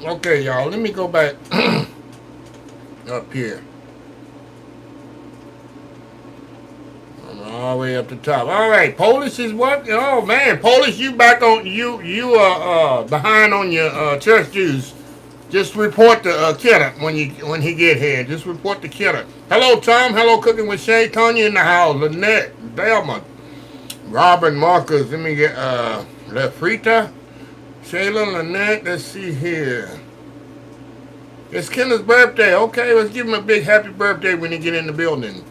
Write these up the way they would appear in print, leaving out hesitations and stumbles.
Okay, y'all, let me go back up here. All the way up the top. All right, Polish is what? Oh man, Polish, you back on you behind on your church dues. Just report the kidder when he get here. Just report the kidder. Hello, Tom. Hello, Cooking with Shay. Tanya in the house. Lynette, Delma, Robin, Marcus. Let me get Lefrita, Shayla, Lynette. Let's see here. It's Kenna's birthday. Okay, let's give him a big happy birthday when he get in the building.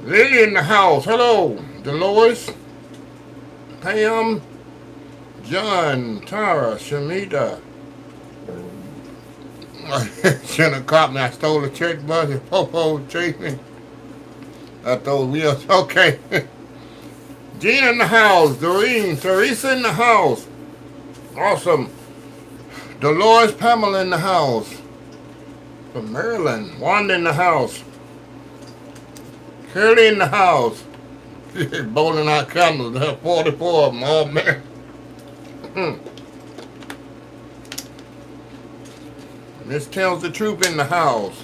Lily in the house. Hello, Dolores, Pam, John, Tara, Shamita. Shouldn't have caught me. I stole a church bus and Popo chased me. I thought wheels. Okay. Gina in the house. Doreen. Teresa in the house. Awesome. Dolores Pamela in the house. From Maryland. Wanda in the house. Curly in the house. Bowling out candles. 44 of them. All married. This tells the truth in the house.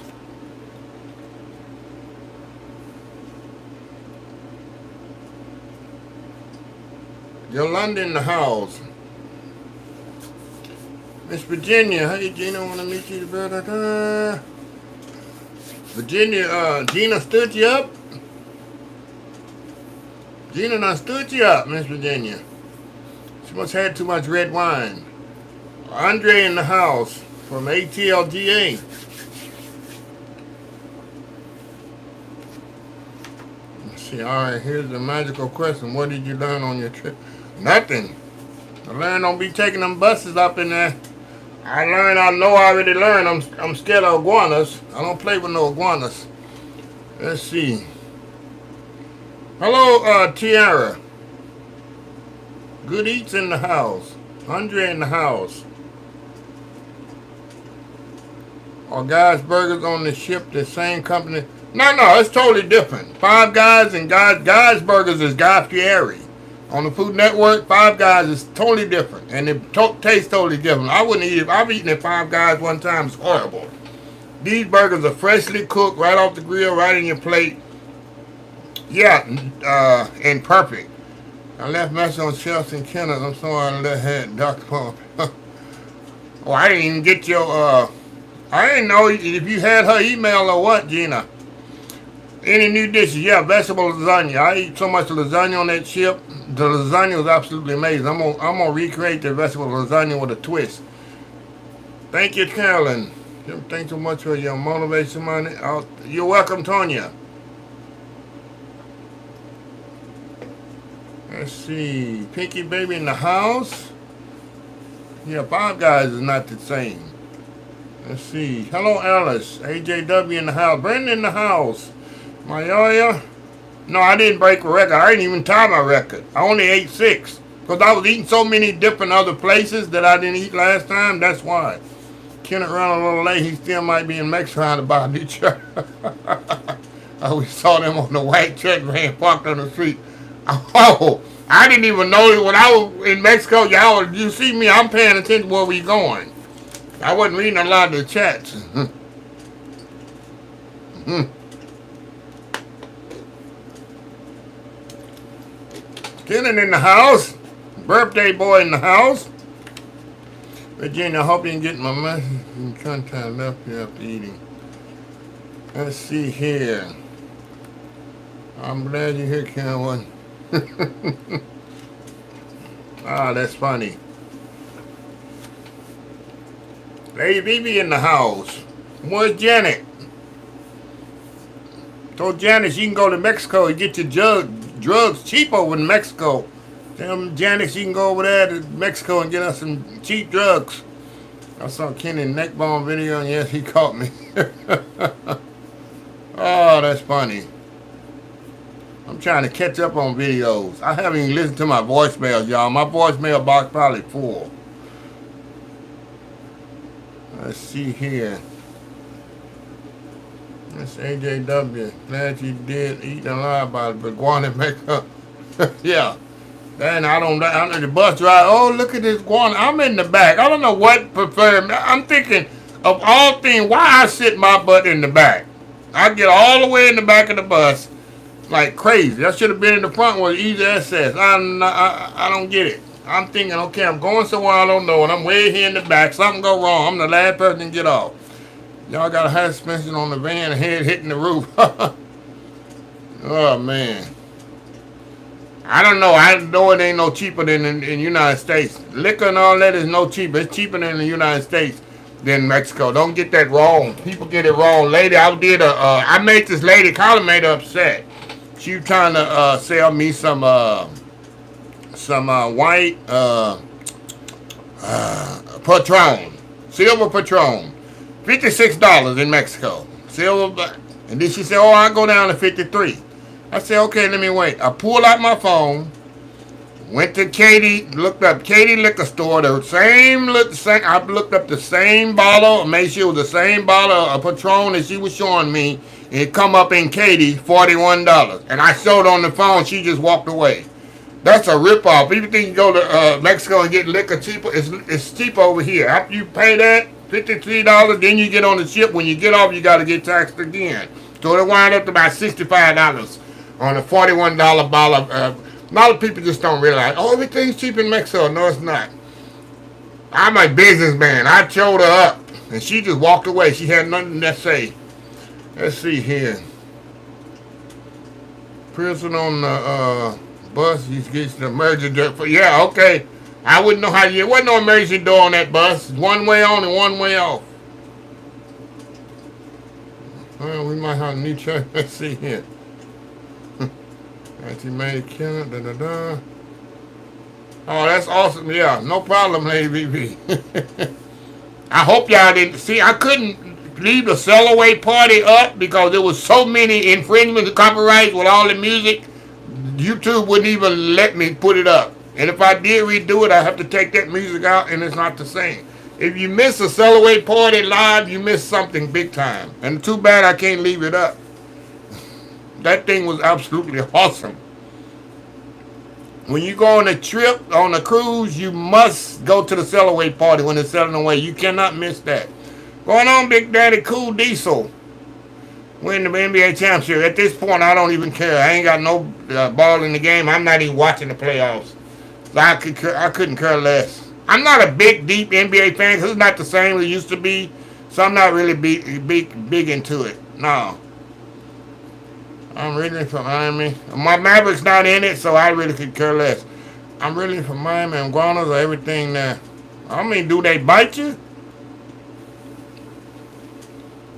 Yolanda in the house. Miss Virginia. Hey, Gina, I want to meet you. Virginia, Gina stood you up? Gina done stood you up, Miss Virginia. She must have had too much red wine. Andre in the house. From ATLGA. Let's see, alright, here's the magical question. What did you learn on your trip? Nothing. I learned don't be taking them buses up in there. I know I already learned. I'm scared of iguanas. I don't play with no iguanas. Let's see. Hello, Tiara. Good Eats in the house. Andre in the house. Are Guys Burgers on the ship the same company? No, it's totally different. Five Guys and Guys Burgers is Guy Fieri. On the Food Network, Five Guys is totally different. And it tastes totally different. I wouldn't eat it. I've eaten at Five Guys one time. It's horrible. These burgers are freshly cooked, right off the grill, right in your plate. Yeah, and perfect. I left message on Chelsea and Kenneth. I'm sorry I left Dr. Pump. Oh, I didn't even get your, I didn't know if you had her email or what, Gina. Any new dishes? Yeah, vegetable lasagna. I eat so much lasagna on that ship. The lasagna was absolutely amazing. I'm gonna recreate the vegetable lasagna with a twist. Thank you, Carolyn. Thanks so much for your motivation money. You're welcome, Tonya. Let's see. Pinky Baby in the house. Yeah, Five Guys is not the same. Let's see. Hello, Alice. AJW in the house. Brandon in the house. Mayoya. No, I didn't break a record. I didn't even tie my record. I only ate 6. Because I was eating so many different other places that I didn't eat last time. That's why. Kenneth ran a little late. He still might be in Mexico trying to buy a new truck. We saw them on the white truck van parked on the street. Oh, I didn't even know when I was in Mexico. Y'all, you see me, I'm paying attention where we going. I wasn't reading a lot of the chats. Kenneth in the house. Birthday boy in the house. Virginia, I hope you can get my message. I'm trying to left you after eating. Let's see here. I'm glad you're here, Cameron. That's funny. Lady BB in the house. Where's Janet? Told Janet she can go to Mexico and get your drugs cheap over in Mexico. Tell Janet she can go over there to Mexico and get us some cheap drugs. I saw Kenny neck bone video and yes, he caught me. Oh, that's funny. I'm trying to catch up on videos. I haven't even listened to my voicemails, y'all. My voicemail box probably full. Let's see here. That's AJW. Glad you did eat a lot about it, but go on and make up. Yeah. Then I don't the bus driver. Oh, look at this guana. I'm in the back. I don't know what prefer. I'm thinking of all things. Why I sit my butt in the back? I get all the way in the back of the bus like crazy. I should have been in the front with easy access. I don't get it. I'm thinking, okay, I'm going somewhere I don't know, and I'm way here in the back. Something go wrong. I'm the last person to get off. Y'all got a high suspension on the van, head hitting the roof. Oh man. I don't know. I know it ain't no cheaper than in the United States. Liquor and all that is no cheaper. It's cheaper than the United States than Mexico. Don't get that wrong. People get it wrong. Lady, I made this lady, Carla made her upset. She was trying to sell me some white Patron, silver Patron, $56 in Mexico. Silver, and then she said, "Oh, I go down to 53." I said, "Okay, let me wait." I pulled out my phone, went to KATY, looked up KATY liquor store, the same. I looked up the same bottle, made sure it was the same bottle of Patron that she was showing me. And it come up in KATY, $41. And I showed on the phone, she just walked away. That's a ripoff. People think you go to Mexico and get liquor cheaper. It's cheap over here. After you pay that, $53, then you get on the ship. When you get off, you got to get taxed again. So it wind up to about $65 on a $41 bottle. A lot of people just don't realize, oh, everything's cheap in Mexico. No, it's not. I'm a businessman. I showed her up, and she just walked away. She had nothing to say. Let's see here. Person on the bus, he gets the emergency door. Yeah, okay. I wouldn't know how you. There wasn't no emergency door on that bus. One way on and one way off. Well, we might have a new church. Let's see here. Anti-made killing. Da da da. Oh, that's awesome. Yeah, no problem, Lady BB. I hope y'all didn't see. I couldn't leave the sell-away party up because there was so many infringements of copyrights with all the music. YouTube wouldn't even let me put it up. And if I did redo it, I have to take that music out, and it's not the same. If you miss a sell-away party live, you miss something big time. And too bad I can't leave it up. That thing was absolutely awesome. When you go on a trip, on a cruise, you must go to the sell-away party when they're selling away. You cannot miss that. Going on, Big Daddy Cool Diesel. Win the NBA championship. At this point, I don't even care. I ain't got no ball in the game. I'm not even watching the playoffs. So I couldn't care less. I'm not a big, deep NBA fan because it's not the same as it used to be. So I'm not really big into it. No. I'm really from Miami. My Maverick's not in it, so I really could care less. I'm really from Miami. Iguanas or everything there. I mean, do they bite you?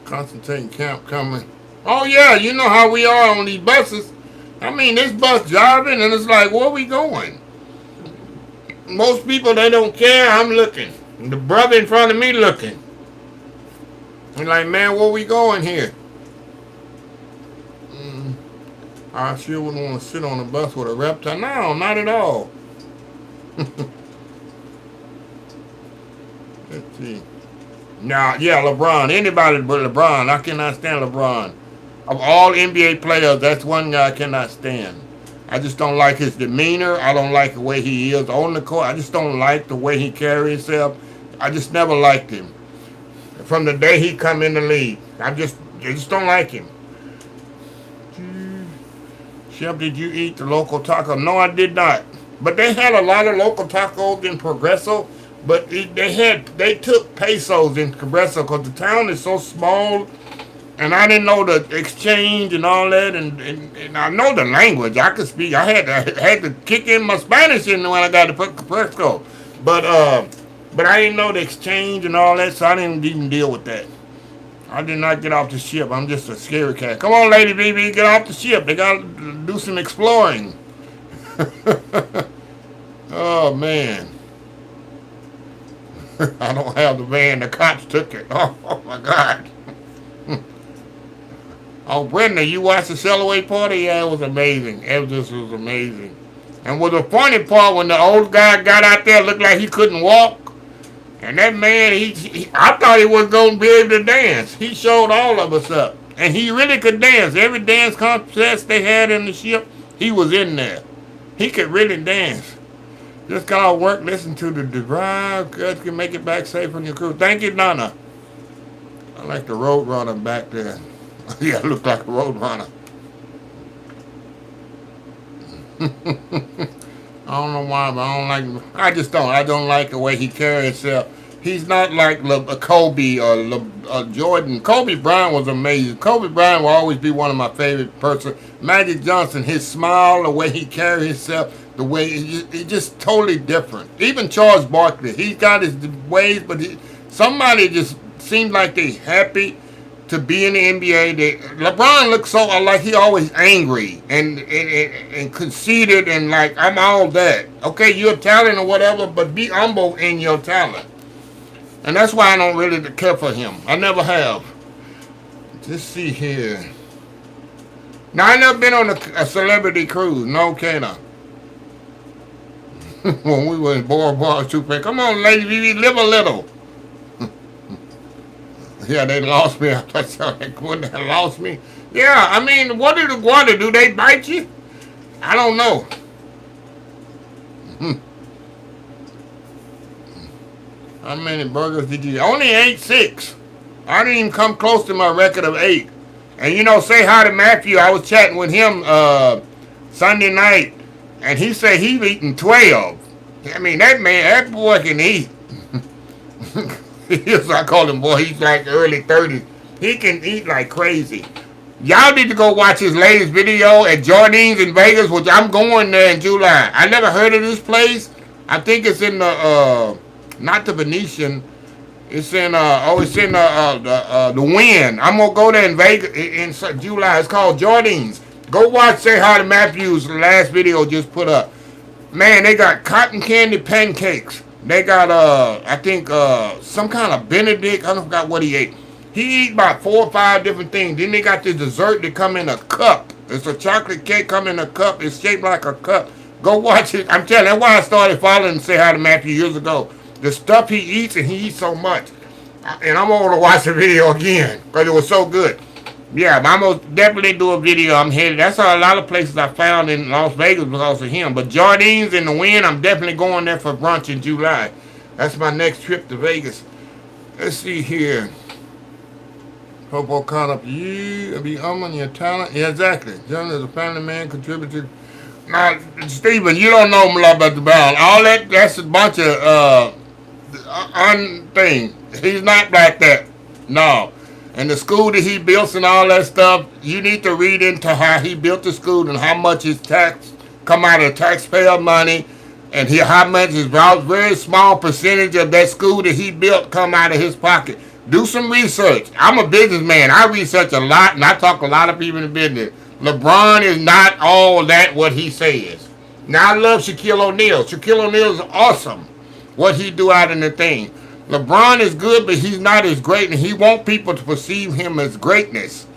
Concentrating camp coming. Oh yeah, you know how we are on these buses. I mean, this bus driving and it's like, where we going? Most people, they don't care. I'm looking. The brother in front of me looking. I'm like, man, where we going here? I sure wouldn't want to sit on a bus with a reptile. No, not at all. Let's see. Now, yeah, LeBron. Anybody but LeBron. I cannot stand LeBron. Of all NBA players, that's one guy I cannot stand. I just don't like his demeanor. I don't like the way he is on the court. I just don't like the way he carries himself. I just never liked him. From the day he come in the league, I just don't like him. Chef, did you eat the local taco? No, I did not. But they had a lot of local tacos in Progreso. But they took pesos in Progreso because the town is so small, and I didn't know the exchange and all that, and I know the language. I could speak. I had to kick in my Spanish in when I got to Progreso, but I didn't know the exchange and all that, so I didn't even deal with that. I did not get off the ship. I'm just a scary cat. Come on, Lady BB, get off the ship. They got to do some exploring. Oh man. I don't have the van. The cops took it. Oh my God. Oh, Brenda, you watched the sell-away party? Yeah, it was amazing. It just was amazing. And was the funny part when the old guy got out there, looked like he couldn't walk. And that man, I thought he was going to be able to dance. He showed all of us up. And he really could dance. Every dance contest they had in the ship, he was in there. He could really dance. Just got off work, listen to the drive. Good, can make it back safe on your crew. Thank you, Donna. I like the road runner back there. Yeah, look like a road runner. I don't know why, but I don't like. I don't like the way he carries himself. He's not like Kobe or Jordan. Kobe Bryant was amazing. Kobe Bryant will always be one of my favorite persons. Magic Johnson, his smile, the way he carries himself, the way he's just totally different. Even Charles Barkley, he's got his ways, but somebody just seems like they happy to be in the NBA. LeBron looks so like he always angry and conceited and like, I'm all that. Okay, you're a talent or whatever, but be humble in your talent. And that's why I don't really care for him. I never have. Just see here. Now, I never been on a celebrity cruise. No, Kana. When we were in Bora Bora, come on, Lady VV, live a little. Yeah, they lost me. I thought they lost me. Yeah, I mean, what did the iguana do? They bite you? I don't know. How many burgers did you eat? Only ate 6. I didn't even come close to my record of 8. And you know, say hi to Matthew. I was chatting with him Sunday night, and he said he's eating 12. I mean, that boy can eat. I call him boy. He's like early 30s. He can eat like crazy. Y'all need to go watch his latest video at Jardine's in Vegas, which I'm going there in July. I never heard of this place. I think it's in the not the Venetian. It's in the Wynn. I'm gonna go there in Vegas in July. It's called Jardine's. Go watch Say Hi to Matthew's last video just put up. Man, they got cotton candy pancakes. They got I think some kind of Benedict. I don't forgot what he ate. He eat about 4 or 5 different things. Then they got this dessert that come in a cup. It's a chocolate cake come in a cup. It's shaped like a cup. Go watch it. I'm telling you, that's why I started following Say Hi to Matthew years ago. The stuff he eats, and he eats so much. And I'm going to watch the video again because it was so good. Yeah, I'm going to definitely do a video. I'm headed. That's a lot of places I found in Las Vegas because of him. But Jardine's in the Wynn, I'm definitely going there for brunch in July. That's my next trip to Vegas. Let's see here. Hope all caught up you. Be on your talent. Yeah, exactly. John is a family man, contributed. Now, Stephen, you don't know about the ball. All that's a bunch of thing. He's not like that. No. And the school that he built and all that stuff, you need to read into how he built the school and how much his tax come out of taxpayer money, and how much is very small percentage of that school that he built come out of his pocket. Do some research. I'm a businessman. I research a lot, and I talk to a lot of people in business. LeBron is not all that what he says. Now, I love Shaquille O'Neal. Shaquille O'Neal is awesome. What he do out in the thing. LeBron is good, but he's not as great, and he want people to perceive him as greatness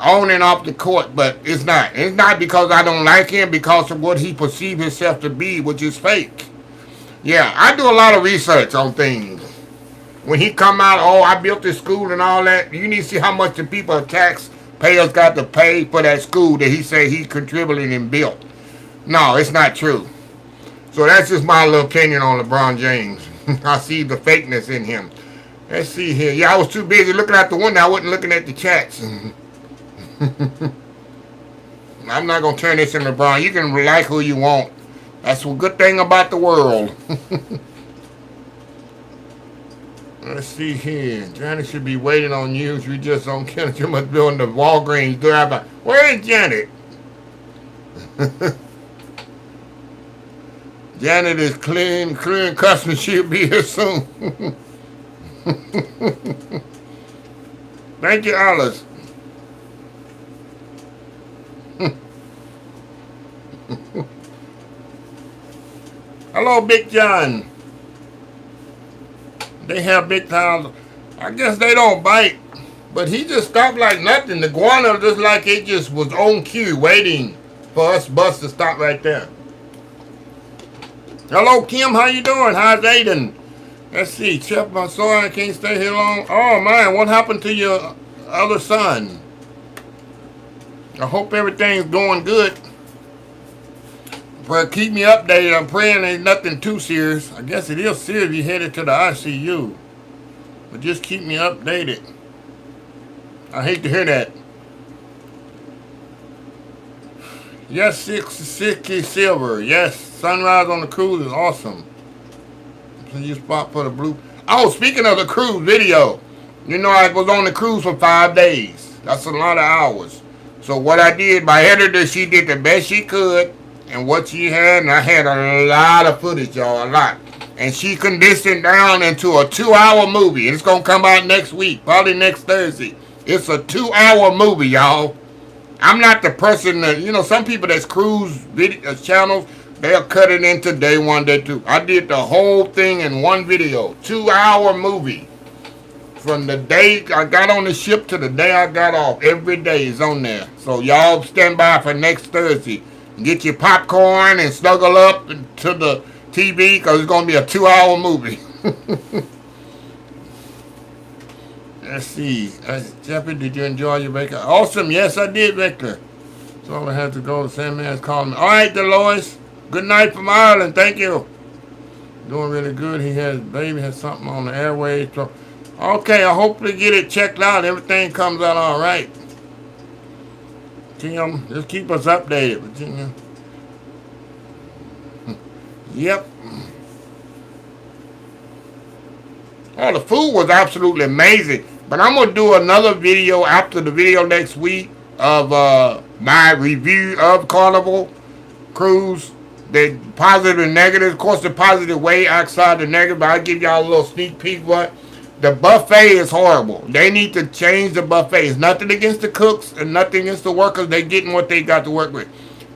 on and off the court, but it's not. It's not because I don't like him, because of what he perceives himself to be, which is fake. Yeah, I do a lot of research on things. When he come out, oh, I built this school and all that, you need to see how much the people, taxpayers, got to pay for that school that he said he contributed and built. No, it's not true. So that's just my little opinion on LeBron James. I see the fakeness in him. Let's see here. Yeah, I was too busy looking out the window. I wasn't looking at the chats. I'm not going to turn this into LeBron. You can like who you want. That's a good thing about the world. Let's see here. Janet should be waiting on you. You just don't care. You must be on the Walgreens drive-by. Where is Janet? Janet is clearing customers. She'll be here soon. Thank you, Alice. Hello, Big John. They have big towns. I guess they don't bite, but he just stopped like nothing. The iguana just like it just was on cue, waiting for us bus to stop right there. Hello, Kim. How you doing? How's Aiden? Let's see. Chef, I'm sorry I can't stay here long. Oh, man. What happened to your other son? I hope everything's going good. Keep me updated. I'm praying ain't nothing too serious. I guess it is serious if you headed to the ICU. But just keep me updated. I hate to hear that. Yes, 60 silver. Yes, sunrise on the cruise is awesome. So you spot for the blue. Oh, speaking of the cruise video, you know I was on the cruise for 5 days. That's a lot of hours. So what I did, my editor, she did the best she could, and what she had, and I had a lot of footage, y'all, a lot. And she condensed it down into a 2-hour movie. It's gonna come out next week, probably next Thursday. It's a 2-hour movie, y'all. I'm not the person that, you know, some people that's cruise video channels, they'll cut it into day 1, day 2. I did the whole thing in one video, 2-hour movie. From the day I got on the ship to the day I got off, every day is on there. So y'all stand by for next Thursday. Get your popcorn and snuggle up to the TV because it's going to be a 2-hour movie. Let's see. Jeffrey, did you enjoy your vacation? Awesome. Yes, I did, Victor. So I had to go. The Sandman's calling me. All right, Delois. Good night from Ireland. Thank you. Doing really good. Baby has something on the airways. So, okay, I hope to get it checked out. Everything comes out all right. Tim, just keep us updated, Virginia. Yep. Oh, the food was absolutely amazing. But I'm going to do another video after the video next week of my review of Carnival Cruise. The positive and negative. Of course, the positive way outside the negative. But I'll give y'all a little sneak peek. But the buffet is horrible. They need to change the buffet. It's nothing against the cooks and nothing against the workers. They're getting what they got to work with.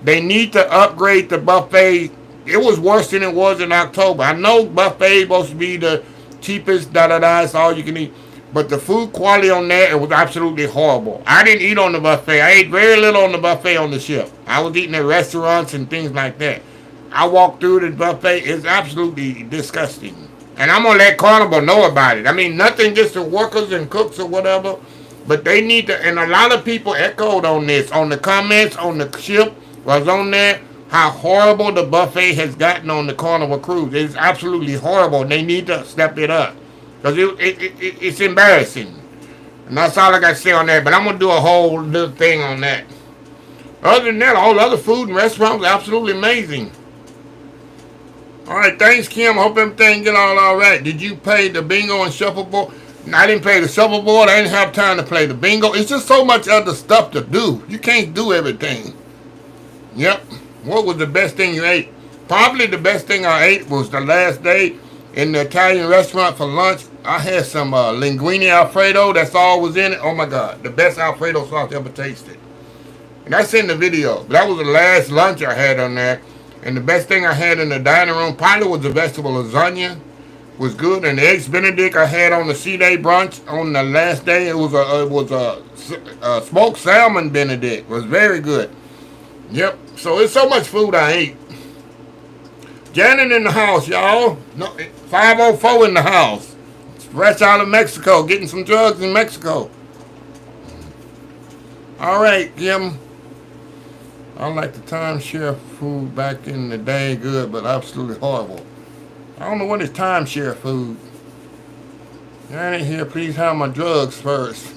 They need to upgrade the buffet. It was worse than it was in October. I know buffet is supposed to be the cheapest, it's all you can eat. But the food quality on there, it was absolutely horrible. I didn't eat on the buffet. I ate very little on the buffet on the ship. I was eating at restaurants and things like that. I walked through the buffet. It's absolutely disgusting. And I'm going to let Carnival know about it. I mean, nothing against the workers and cooks or whatever. But they need to, and a lot of people echoed on this. On the comments on the ship was on there. How horrible the buffet has gotten on the Carnival Cruise. It's absolutely horrible. They need to step it up. Because it's embarrassing. And that's all I got to say on that. But I'm going to do a whole little thing on that. Other than that, all the other food and restaurants are absolutely amazing. All right, thanks, Kim. I hope everything get all right. Did you play the bingo and shuffleboard? I didn't play the shuffleboard. I didn't have time to play the bingo. It's just so much other stuff to do. You can't do everything. Yep. What was the best thing you ate? Probably the best thing I ate was the last day in the Italian restaurant for lunch. I had some linguine Alfredo. That's all was in it. Oh, my God. The best Alfredo sauce I ever tasted. And that's in the video. That was the last lunch I had on there. And the best thing I had in the dining room probably was the vegetable lasagna. Was good. And the eggs Benedict I had on the C-Day brunch on the last day. It was a smoked salmon Benedict. It was very good. Yep. So it's so much food I ate. Janet in the house, y'all. No, 504 in the house. Fresh out of Mexico. Getting some drugs in Mexico. All right, Jim. I like the timeshare food back in the day. Good, but absolutely horrible. I don't know what is timeshare food. Janet here, please have my drugs first.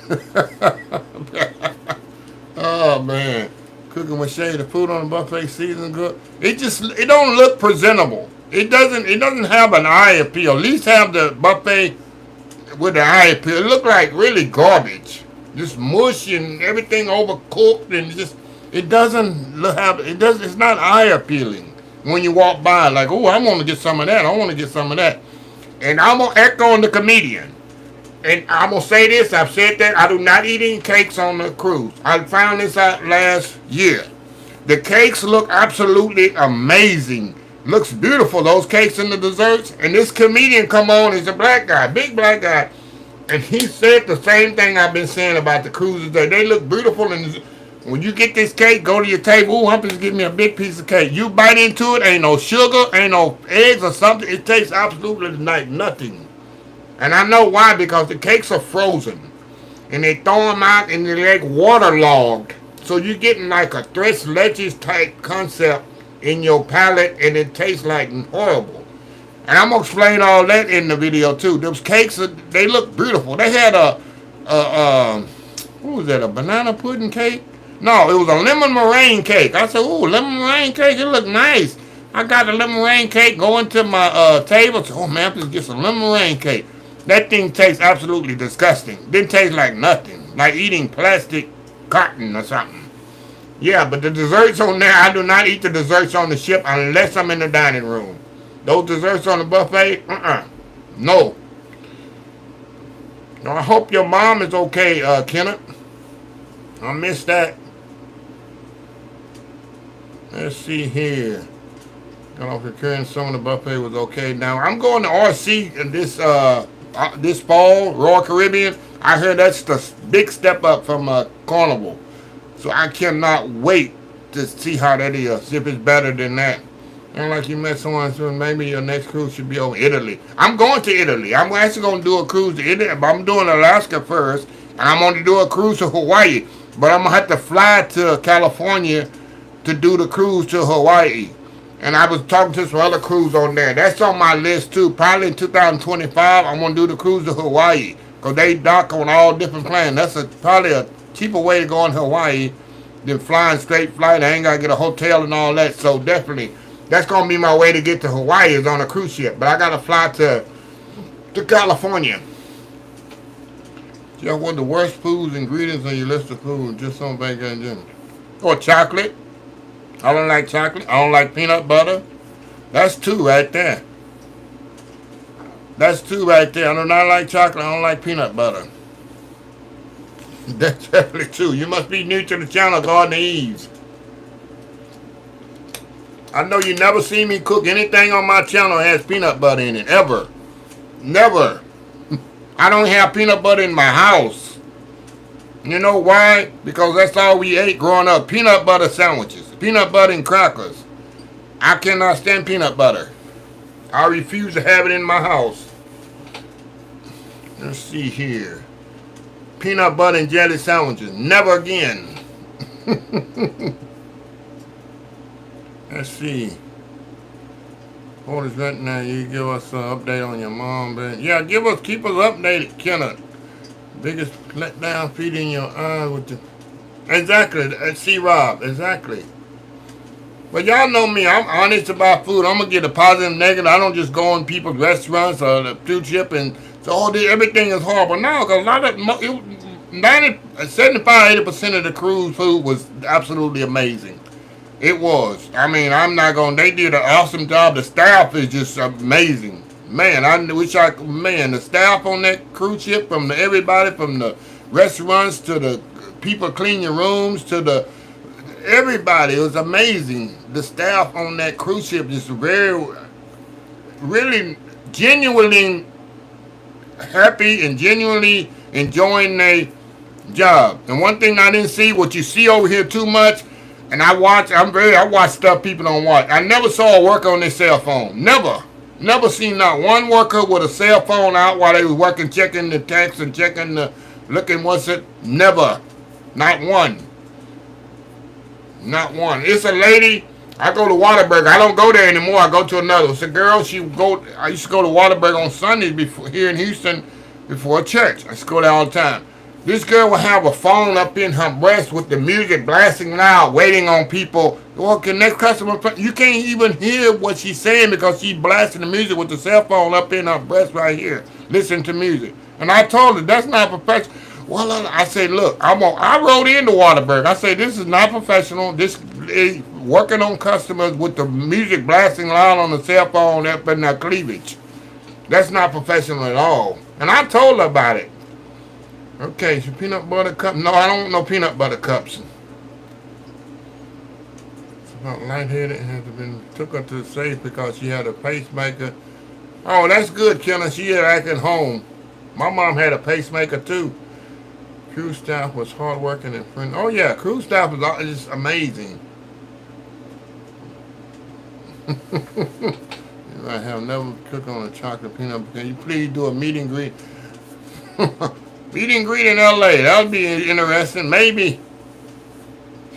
Oh, man. Cooking with shade, the food on the buffet season good. It don't look presentable. It doesn't have an eye appeal. At least have the buffet with the eye appeal. It look like really garbage. Just mush and everything overcooked and just it's not eye appealing when you walk by like, oh, I want to get some of that. I want to get some of that. And I'm gonna echo on the comedian. And I'm going to say this, I've said that, I do not eat any cakes on the cruise. I found this out last year. The cakes look absolutely amazing. Looks beautiful, those cakes and the desserts. And this comedian come on, he's a black guy, big black guy. And he said the same thing I've been saying about the cruises. They look beautiful. And when you get this cake, go to your table, ooh, I'm just give me a big piece of cake. You bite into it, ain't no sugar, ain't no eggs or something. It tastes absolutely like nothing. And I know why, because the cakes are frozen. And they throw them out and they're like waterlogged. So you're getting like a tres leches type concept in your palate, and it tastes like horrible. And I'm gonna explain all that in the video too. Those cakes, they look beautiful. They had what was that? A banana pudding cake? No, it was a lemon meringue cake. I said, "Ooh, lemon meringue cake. It looked nice." I got the lemon meringue cake. Going to my table. So, oh man, let's get some lemon meringue cake. That thing tastes absolutely disgusting. Didn't taste like nothing. Like eating plastic cotton or something. Yeah, but the desserts on there, I do not eat the desserts on the ship unless I'm in the dining room. Those desserts on the buffet, no. Now, I hope your mom is okay, Kenneth. I missed that. Let's see here. Got off the current, some of the buffet was okay. Now, I'm going to RC this fall, Royal Caribbean. I heard that's the big step up from Carnival. So I cannot wait to see how that is, if it's better than that. And like you met someone soon, maybe your next cruise should be over Italy. I'm going to Italy. I'm actually going to do a cruise to Italy, but I'm doing Alaska first, and I'm going to do a cruise to Hawaii. But I'm going to have to fly to California to do the cruise to Hawaii. And I was talking to some other cruise on there. That's on my list too. Probably in 2025, I'm going to do the cruise to Hawaii, because they dock on all different planes. That's probably a cheaper way to go in Hawaii than flying straight flight. I ain't got to get a hotel and all that. So definitely, that's going to be my way to get to Hawaii, is on a cruise ship. But I got to fly to California. Just what the worst foods, ingredients on your list of food, just some bacon and gin. Or chocolate. I don't like chocolate. I don't like peanut butter. That's two right there. That's two right there. I do not like chocolate. I don't like peanut butter. That's definitely two. You must be new to the channel, Garden of Eves. I know you never see me cook anything on my channel that has peanut butter in it, ever. Never. I don't have peanut butter in my house. You know why? Because that's all we ate growing up. Peanut butter sandwiches. Peanut butter and crackers. I cannot stand peanut butter. I refuse to have it in my house. Let's see here. Peanut butter and jelly sandwiches. Never again. Let's see. Hold this right now. You give us an update on your mom, man. Yeah, keep us updated, Kenneth. Biggest letdown, feeding your eye with the. Exactly, C-Rob, exactly. But y'all know me, I'm honest about food. I'm gonna get a positive, negative. I don't just go in people's restaurants or the food chip and so everything is horrible. No, because a lot of 75-80% of the cruise food was absolutely amazing. It was. I mean, I'm not going. They did an awesome job. The staff is just amazing. Man, the staff on that cruise ship, from everybody, from the restaurants to the people cleaning your rooms to everybody, it was amazing. The staff on that cruise ship just really genuinely happy and genuinely enjoying their job. And one thing I didn't see, what you see over here too much, and I watch stuff people don't watch. I never saw a worker on their cell phone. Never seen not one worker with a cell phone out while they was working, checking the text and checking looking what's it. Never. Not one. Not one. It's a lady. I go to Waterburg. I don't go there anymore. I go to another. It's a girl. I used to go to Waterburg on Sundays here in Houston before church. I used to go there all the time. This girl will have a phone up in her breast with the music blasting loud, waiting on people. Well, next customer, you can't even hear what she's saying because she's blasting the music with the cell phone up in her breast right here. Listen to music. And I told her, that's not professional. Well, I said, look, I wrote into Waterburg. I said, this is not professional. This is working on customers with the music blasting loud on the cell phone up in their cleavage. That's not professional at all. And I told her about it. Okay, so peanut butter cup. No, I don't want no peanut butter cups. It's about lightheaded and had been took her to the safe because she had a pacemaker. Oh, that's good, Kenna. She had acting home. My mom had a pacemaker too. Crew staff was hardworking and friendly. Oh yeah, crew staff is just amazing. I have never cooked on a chocolate peanut. Can you please do a meet and greet? Meet and greet in LA. That would be interesting. Maybe.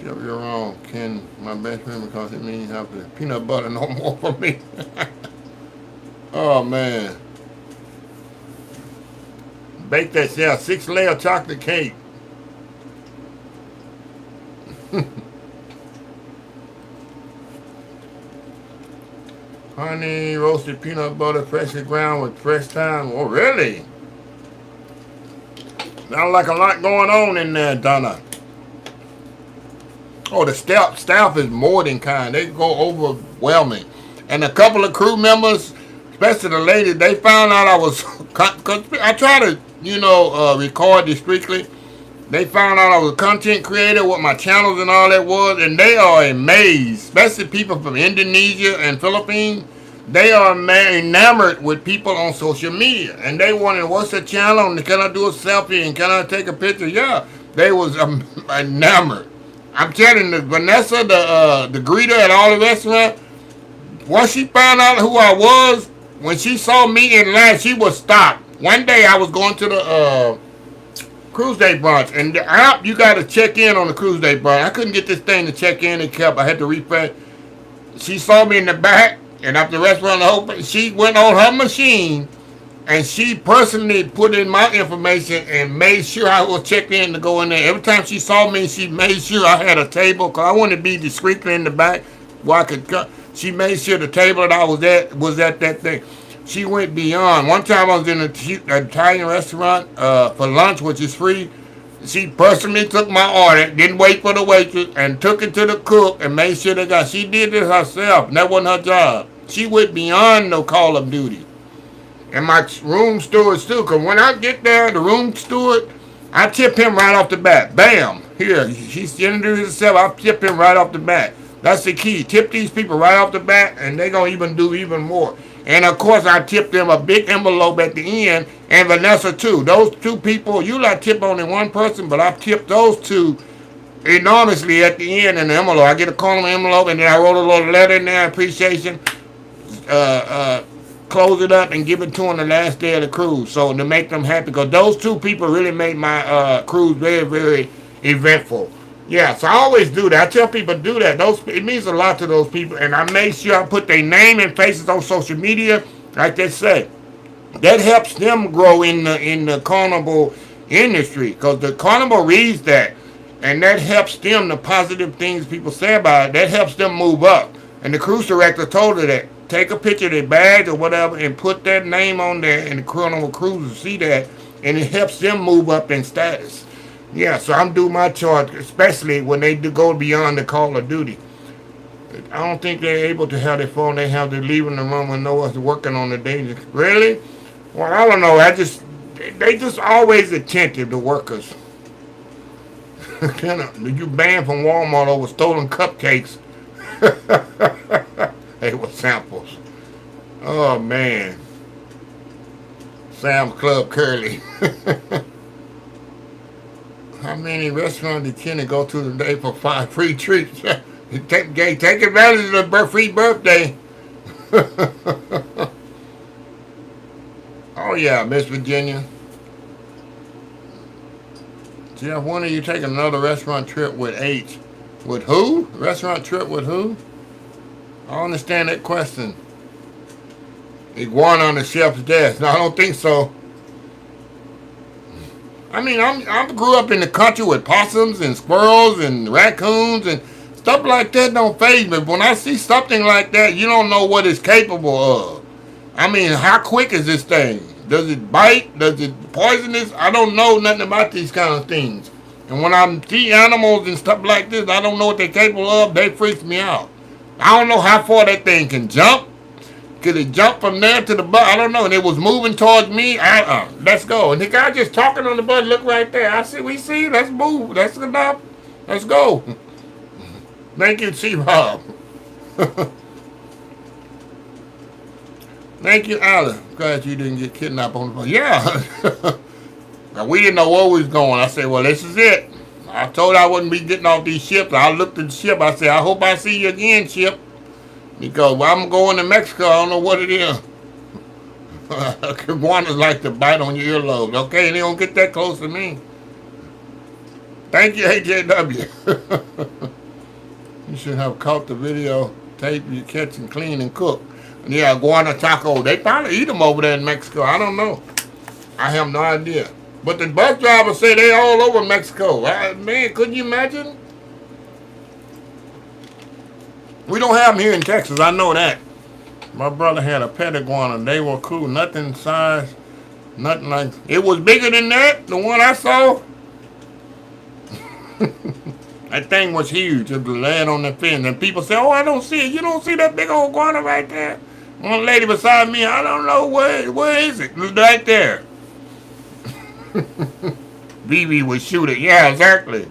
Chef, you're wrong. Ken, my best friend, because it means have the peanut butter no more for me. Oh man. Bake that 6-layer chocolate cake. Honey roasted peanut butter, freshly ground with fresh thyme. Oh really? Sounds like a lot going on in there, Donna. Oh, the staff is more than kind. They go overwhelming. And a couple of crew members, especially the lady, they found out I was, cause I try to, record discreetly. They found out I was a content creator, what my channels and all that was, and they are amazed, especially people from Indonesia and Philippines. They are enamored with people on social media, and they wanted, what's the channel, and can I do a selfie, and can I take a picture? Yeah, they was enamored. I'm telling you, Vanessa, the greeter at all the restaurant, once she found out who I was, when she saw me in line, she was stopped. One day I was going to the cruise day brunch, and the app, you got to check in on the cruise day brunch. I couldn't get this thing to check in, I had to refresh. She saw me in the back, and after the restaurant opened, she went on her machine, and she personally put in my information and made sure I was checked in to go in there. Every time she saw me, she made sure I had a table, because I wanted to be discreetly in the back where I could cut. She made sure the table that I was at that thing. She went beyond. One time I was in an Italian restaurant for lunch, which is free. She personally took my order, didn't wait for the waitress, and took it to the cook and made sure they got. She did this herself, and that wasn't her job. She went beyond no call of duty. And my room stewards too, because when I get there, the room steward, I tip him right off the bat. Bam! Here, he's introduced himself, I tip him right off the bat. That's the key. Tip these people right off the bat, and they're going to even do even more. And, of course, I tip them a big envelope at the end, and Vanessa, too. Those two people, usually I tip only one person, but I tip those two enormously at the end in the envelope. I get a call in the envelope, and then I wrote a little letter in there, appreciation, close it up, and give it to them the last day of the cruise. So to make them happy, because those two people really made my cruise very, very eventful. Yeah, so I always do that. I tell people to do that. It means a lot to those people, and I make sure I put their name and faces on social media, like they say. That helps them grow in the carnival industry, because the carnival reads that, and that helps them, the positive things people say about it, that helps them move up. And the cruise director told her that. Take a picture of their badge or whatever and put that name on there, and the carnival cruisers see that, and it helps them move up in status. Yeah, so I'm doing my charge, especially when they go beyond the call of duty. I don't think they're able to have their phone. They have to leave in the room and know what's working on the day. Really? Well, I don't know. They just always attentive, the workers. You banned from Walmart over stolen cupcakes. They were samples. Oh, man. Sam's Club Curly. How many restaurants did Kenny go to today for 5 free treats? Take advantage of the free birthday. Oh, yeah, Miss Virginia. Jeff, when are you taking another restaurant trip with H? With who? Restaurant trip with who? I don't understand that question. Iguana on the chef's desk. No, I don't think so. I mean, I grew up in the country with possums and squirrels and raccoons and stuff like that. Don't faze me. But when I see something like that, you don't know what it's capable of. I mean, how quick is this thing? Does it bite? Does it poisonous? I don't know nothing about these kind of things. And when I see animals and stuff like this, I don't know what they're capable of. They freak me out. I don't know how far that thing can jump. Could it jump from there to the butt? I don't know. And it was moving towards me. Let's go. And the guy just talking on the butt. Look right there. I see. We see. Let's move. That's enough. Let's go. Thank you, C-Rob. Thank you, Alan. Glad you didn't get kidnapped on the boat. Yeah. We didn't know where we was going. I said, well, this is it. I told I wouldn't be getting off these ships. I looked at the ship. I said, I hope I see you again, ship. Because I'm going to Mexico. I don't know what it is. Iguanas like to bite on your earlobes. Okay, they don't get that close to me. Thank you, HJW. You should have caught the video tape you catch and clean and cook. Yeah, guana taco. They probably eat them over there in Mexico. I don't know. I have no idea. But the bus drivers say they all over Mexico. Man, couldn't you imagine? We don't have them here in Texas. I know that. My brother had a pet iguana. They were cool. Nothing size. Nothing like. It was bigger than that. The one I saw. That thing was huge. It was laying on the fence. And people say, oh, I don't see it. You don't see that big old iguana right there? One lady beside me, I don't know where is it? Right there. BB would shoot it. Yeah, exactly.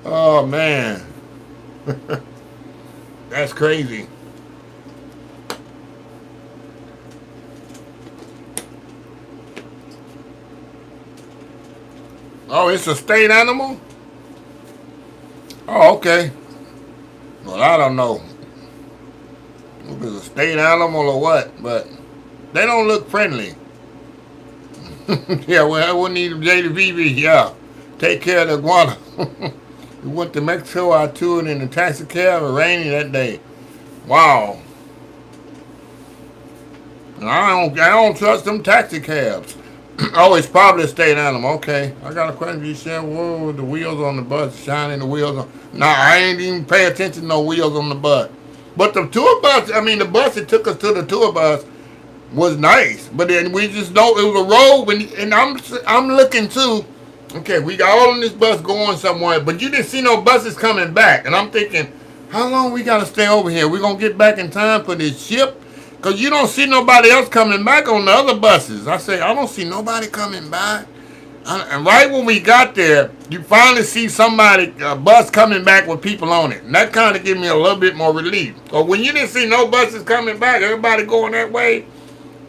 Oh, man. That's crazy. Oh, it's a state animal? Oh, okay. Well, I don't know if it's a state animal or what, but they don't look friendly. Yeah, well, we need JDVV, yeah. Take care of the iguana. We went to Mexico, I toured in a taxi cab, it was rainy that day. Wow. I don't trust them taxi cabs. Oh, it's probably a state animal. Okay. I got a question. You said, whoa, the wheels on the bus, shining the wheels on. Nah, I ain't even pay attention to no wheels on the bus. But the tour bus, the bus that took us to the tour bus was nice. But then we just know it was a road, and I'm looking too. Okay, we got all in this bus going somewhere, but you didn't see no buses coming back. And I'm thinking, how long we got to stay over here? We going to get back in time for this ship? Because you don't see nobody else coming back on the other buses. I say, I don't see nobody coming back. And right when we got there, you finally see a bus coming back with people on it. And that kind of gave me a little bit more relief. But when you didn't see no buses coming back, everybody going that way,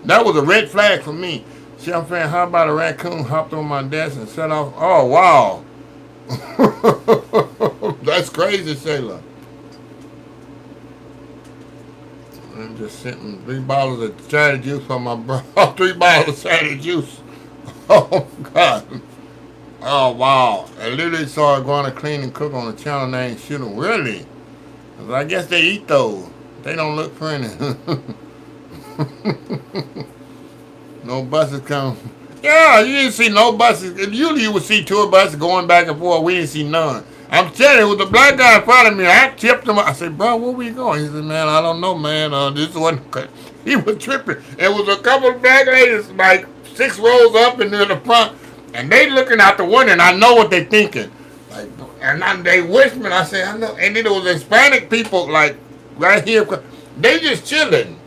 that was a red flag for me. See, I'm saying, how about a raccoon hopped on my desk and set off? Oh, wow. That's crazy, Sailor. I'm just sitting 3 bottles of cider juice for my brother. 3 bottles of cider juice. Oh, God. Oh, wow. I literally saw iguana clean and cook on the channel named Shooter. Really? I guess they eat those. They don't look friendly. No buses come. Yeah, you didn't see no buses. Usually you would see tour buses going back and forth. We didn't see none. I'm telling you, it was a black guy in front of me. I tipped him. I said, bro, where we going? He said, man, I don't know, man. This wasn't. He was tripping. There was a couple of black ladies, like 6 rows up and near the front, and they looking out the window, and I know what they thinking. Like, they whispering. I said, I know. And then there was Hispanic people, like, right here. They just chilling.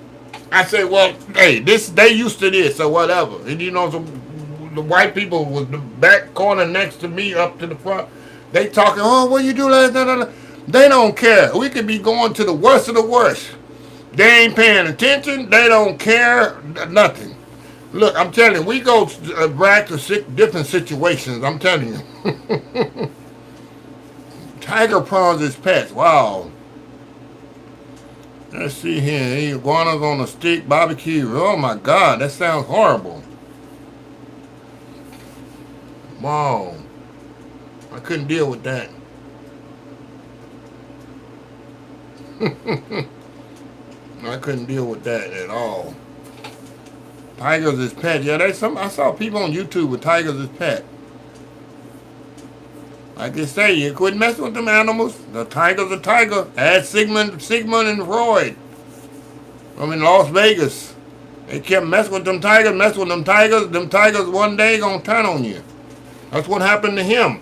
I said, well, hey, they used to this or whatever. And the white people was the back corner next to me up to the front. They talking, oh, what you do last night? They don't care. We could be going to the worst of the worst. They ain't paying attention. They don't care. Nothing. Look, I'm telling you, we go back to different situations. I'm telling you. Tiger prawns as pets. Wow. Let's see here. Iguanas on a stick, barbecue. Oh, my God. That sounds horrible. Wow. I couldn't deal with that. I couldn't deal with that at all. Tigers as pets. Yeah, I saw people on YouTube with tigers as pets. Like they say, you couldn't mess with them animals. The tiger's a tiger. Ask Sigmund and Freud. Las Vegas. They kept messing with them tigers, Them tigers one day gonna turn on you. That's what happened to him.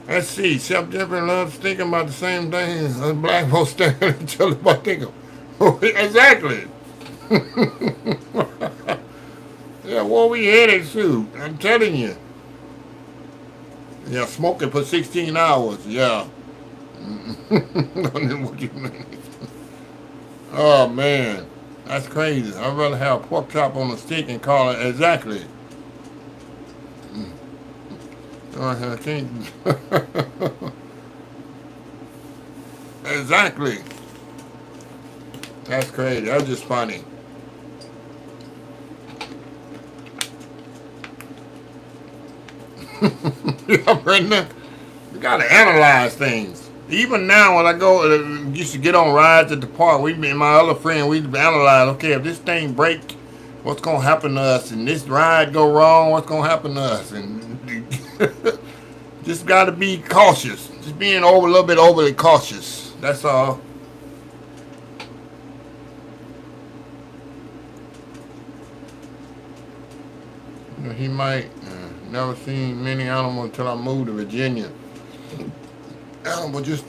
Let's see. Self-different loves thinking about the same thing as black folks staring at each other about thinking. Exactly. Yeah, well, we headed too. I'm telling you. Yeah, smoking for 16 hours. Yeah. What you mean? Oh, man. That's crazy. I'd rather have a pork chop on a stick and call it exactly. I can't. Exactly. That's crazy. That's just funny. Brenda? You gotta analyze things. Even now, when I go, used to get on rides at the park. We, me and my other friend, we analyze. Okay, if this thing break, what's gonna happen to us? And this ride go wrong, what's gonna happen to us? And just gotta be cautious. Just being a little bit overly cautious. That's all. He might never seen many animals until I moved to Virginia. Animal just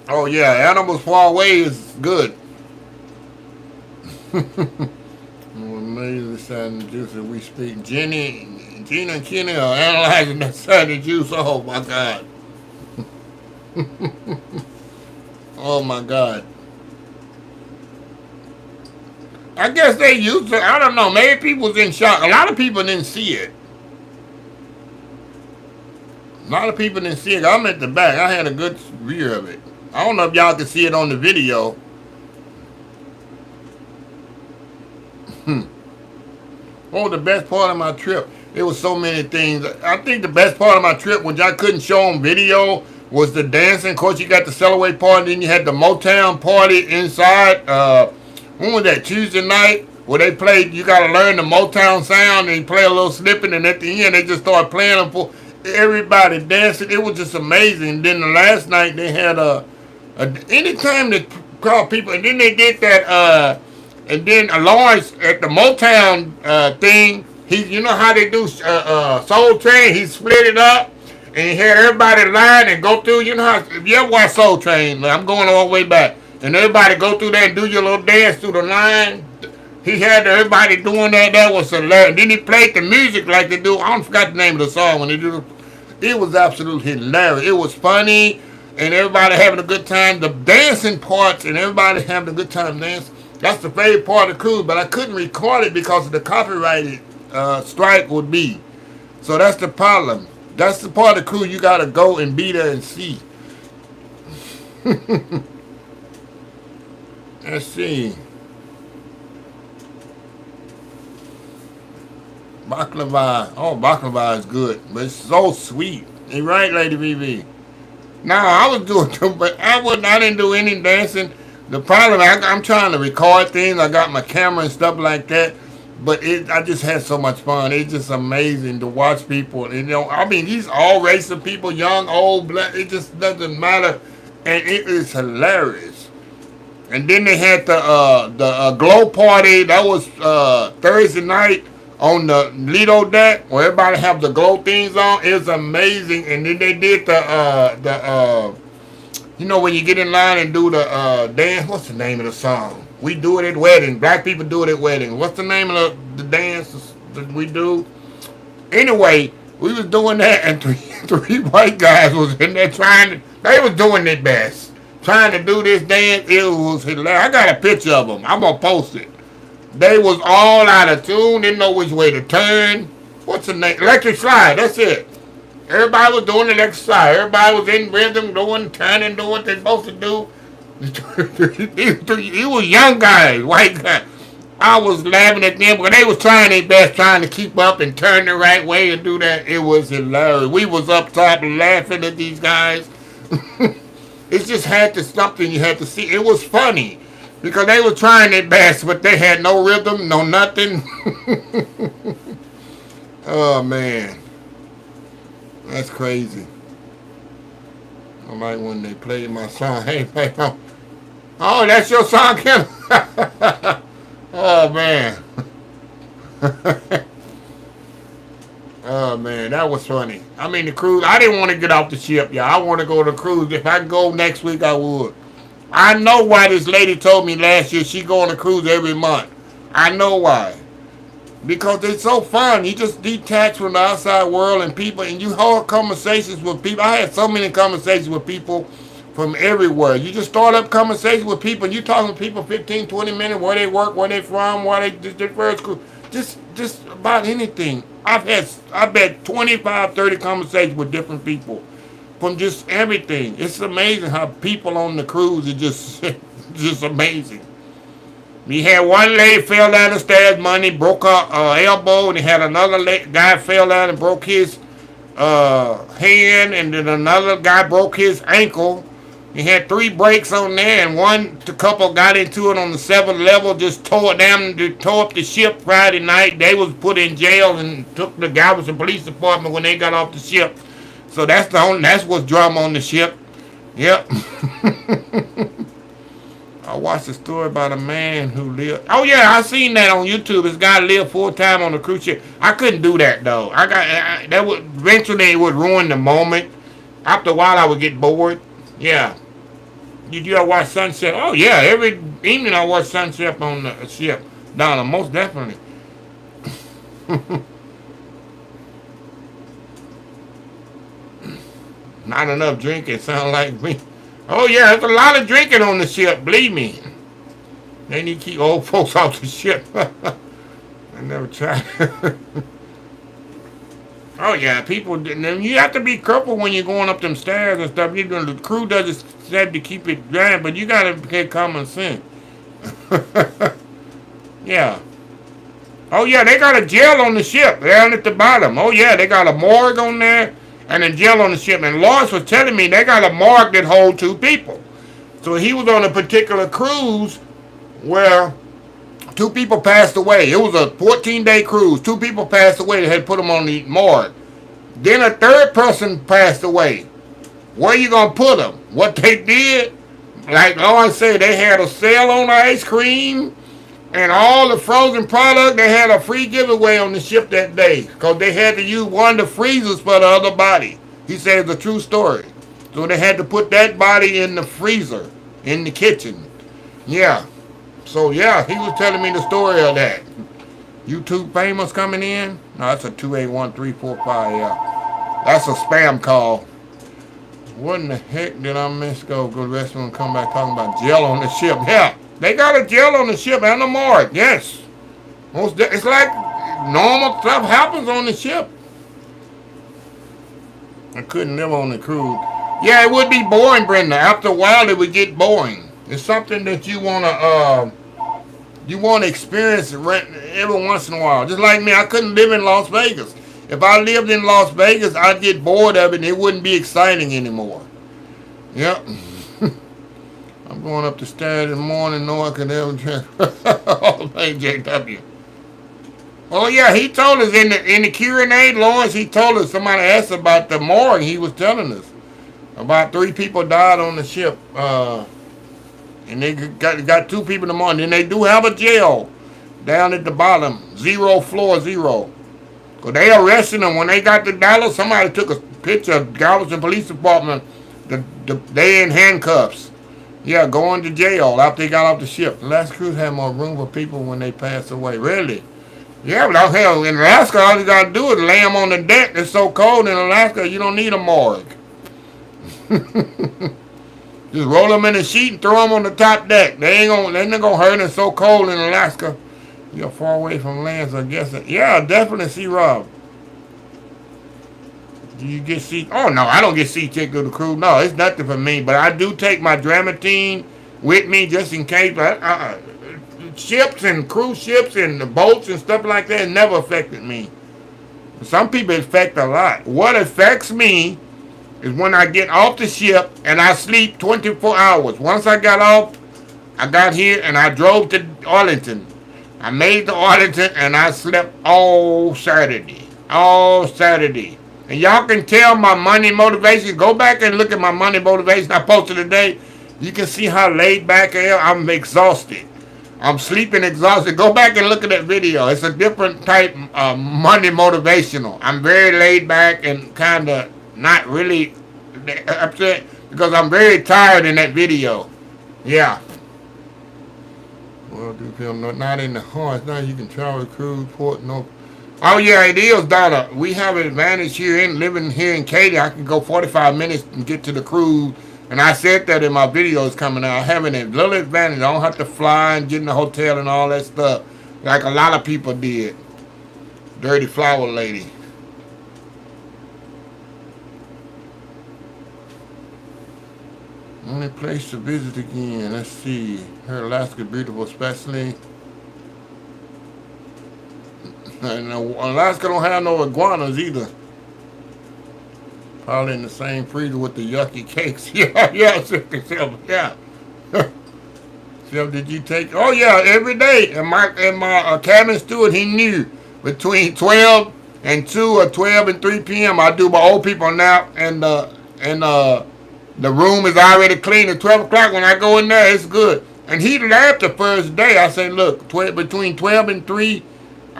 oh yeah, animals far away is good. Amazing the sand juice that we speak. Gina and Kenny are analyzing that sand juice. Oh my God. Oh my God. I guess they used it. I don't know. Maybe people was in shock. A lot of people didn't see it. A lot of people didn't see it. I'm at the back. I had a good view of it. I don't know if y'all can see it on the video. What was the best part of my trip? It was so many things. I think the best part of my trip, which I couldn't show on video, was the dancing. Of course, you got the Celebrate party, then you had the Motown party inside. When was that? Tuesday night, where they played. You got to learn the Motown sound, and you play a little snippet, and at the end, they just started playing them for everybody dancing. It was just amazing. And then the last night, they had anytime the crowd people, and then they did that. And then Lawrence at the Motown thing, you know how they do Soul Train? He split it up and he had everybody line and go through. You know how, if you ever watch Soul Train, I'm going all the way back, and everybody go through there and do your little dance through the line. He had everybody doing that. That was hilarious. Then he played the music like they do. I don't forgot the name of the song when they do. It was absolutely hilarious. It was funny, and everybody having a good time. The dancing parts and everybody having a good time dancing. That's the favorite part of the cruise, but I couldn't record it because of the copyrighted strike would be. So that's the problem. That's the part of the cruise you got to go and be there and see. Let's see. Baklava. Oh, baklava is good, but it's so sweet. You right, Lady VV? Now I was doing too, but I didn't do any dancing. The problem, I'm trying to record things. I got my camera and stuff like that, but I just had so much fun. It's just amazing to watch people. And, I mean, these all races of people, young, old, black. It just doesn't matter, and it is hilarious. And then they had the glow party. That was Thursday night on the Lido deck, where everybody have the glow things on. It was amazing. And then they did the you know when you get in line and do the dance, what's the name of the song? We do it at weddings. Black people do it at weddings. What's the name of the dance that we do? Anyway, we was doing that, and three white guys was in there they was doing their best. Trying to do this dance. It was hilarious. I got a picture of them. I'm going to post it. They was all out of tune. Didn't know which way to turn. What's the name? Electric slide. That's it. Everybody was doing the exercise. Everybody was in rhythm, turning, doing what they're supposed to do. He was young guys, white guys. I was laughing at them because they was trying their best, trying to keep up and turn the right way and do that. It was hilarious. We was up top laughing at these guys. It just had to something you had to see. It was funny because they were trying their best, but they had no rhythm, no nothing. Oh man. That's crazy. I like when they played my song. Hey, play on. Oh, that's your song, Kim? Oh, man. Oh, man, that was funny. I mean, the cruise, I didn't want to get off the ship, y'all. I want to go to the cruise. If I could go next week, I would. I know why this lady told me last year she go on a cruise every month. I know why. Because it's so fun. You just detach from the outside world and people, and you hold conversations with people. I had so many conversations with people from everywhere. You just start up conversations with people, and you talking to people 15, 20 minutes, where they work, where they from, why they their first school. Just about anything. I bet 25, 30 conversations with different people from just everything. It's amazing how people on the cruise are just amazing. We had one lady fell down the stairs, money, broke her elbow, and he had another guy fell down and broke his hand, and then another guy broke his ankle. He had 3 breaks on there, and the couple got into it on the 7th level, just tore up the ship Friday night. They was put in jail and took the Galveston Police Department when they got off the ship. So that's what's drama on the ship. Yep. I watched a story about a man who lived. Oh yeah, I seen that on YouTube. This guy lived full time on the cruise ship. I couldn't do that though. That would eventually it would ruin the moment. After a while, I would get bored. Yeah. Did you ever watch sunset? Oh yeah, every evening I watch sunset on the ship. Donna, most definitely. Not enough drinking, sound like me. Oh yeah, there's a lot of drinking on the ship, believe me. They need to keep old folks off the ship. I never tried. Oh yeah, people. You have to be careful when you're going up them stairs and stuff. The crew doesn't have to keep it dry, but you gotta get common sense. Yeah. Oh yeah, they got a jail on the ship down at the bottom. Oh yeah, they got a morgue on there and a jail on the ship. And Lawrence was telling me they got a morgue that holds 2 people. So he was on a particular cruise where 2 people passed away. It was a 14-day cruise. 2 people passed away. They had put them on the morgue. Then a 3rd person passed away. Where you gonna put them? What they did, like Lawrence said, they had a sale on ice cream and all the frozen product. They had a free giveaway on the ship that day because they had to use one of the freezers for the other body. He said it's a true story. So they had to put that body in the freezer in the kitchen. Yeah. So yeah, he was telling me the story of that. YouTube famous coming in? No, that's a 281-345. Yeah, that's a spam call. What in the heck did I miss? Go to the restaurant and come back talking about jail on the ship. Yeah, they got a jail on the ship and a morgue. Yes, it's like normal stuff happens on the ship. I couldn't live on the cruise. Yeah, it would be boring, Brenda. After a while, it would get boring. It's something that you wanna experience every once in a while. Just like me, I couldn't live in Las Vegas. If I lived in Las Vegas, I'd get bored of it and it wouldn't be exciting anymore. Yep. I'm going up the stairs in the morning, no one can ever check. Oh, thank JW. Oh yeah, he told us in the Q&A, Lawrence, he told us, somebody asked about the morgue, he was telling us. About 3 people died on the ship. And they got 2 people in the morning. And they do have a jail down at the bottom, floor 0. Because they arrested them when they got to Dallas. Somebody took a picture of Galveston Police Department. They in handcuffs. Yeah, going to jail after they got off the ship. The last cruise had more room for people when they passed away. Really? Yeah, but hell, in Alaska, all you got to do is lay them on the deck. It's so cold in Alaska, you don't need a morgue. Just roll them in a sheet and throw them on the top deck. They ain't gonna hurt. It's so cold in Alaska. You're far away from land, so I guess. Yeah, definitely see Rob. Do you get sea? Oh no, I don't get seasick to the cruise. No, it's nothing for me. But I do take my Dramatine with me just in case. Ships and cruise ships and the boats and stuff like that never affected me. Some people affect a lot. What affects me is when I get off the ship and I sleep 24 hours. Once I got off, I got here and I drove to Arlington. I made to Arlington and I slept all Saturday. All Saturday. And y'all can tell my Monday motivation. Go back and look at my Monday motivation I posted today. You can see how laid back I am. I'm exhausted. I'm sleeping exhausted. Go back and look at that video. It's a different type of Monday motivational. I'm very laid back and kind of not really upset because I'm very tired in that video. Yeah. Well, do feel not in the heart. Now you can travel cruise port. No. Oh yeah, it is, Donna. We have an advantage here in living here in Katy. I can go 45 minutes and get to the cruise. And I said that in my videos coming out. I have a little advantage. I don't have to fly and get in the hotel and all that stuff like a lot of people did. Dirty flower lady. Only place to visit again. Let's see. Her Alaska beautiful, especially. And Alaska don't have no iguanas either. Probably in the same freezer with the yucky cakes. Yeah, yeah, Sister Silver. Yeah. So did you take? Oh yeah, every day. And my cabin steward, he knew between 12 and 2 or 12 and 3 p.m. I do my old people nap, and the room is already clean at 12 o'clock. When I go in there, it's good. And he laughed the first day. I said, look, between 12 and 3,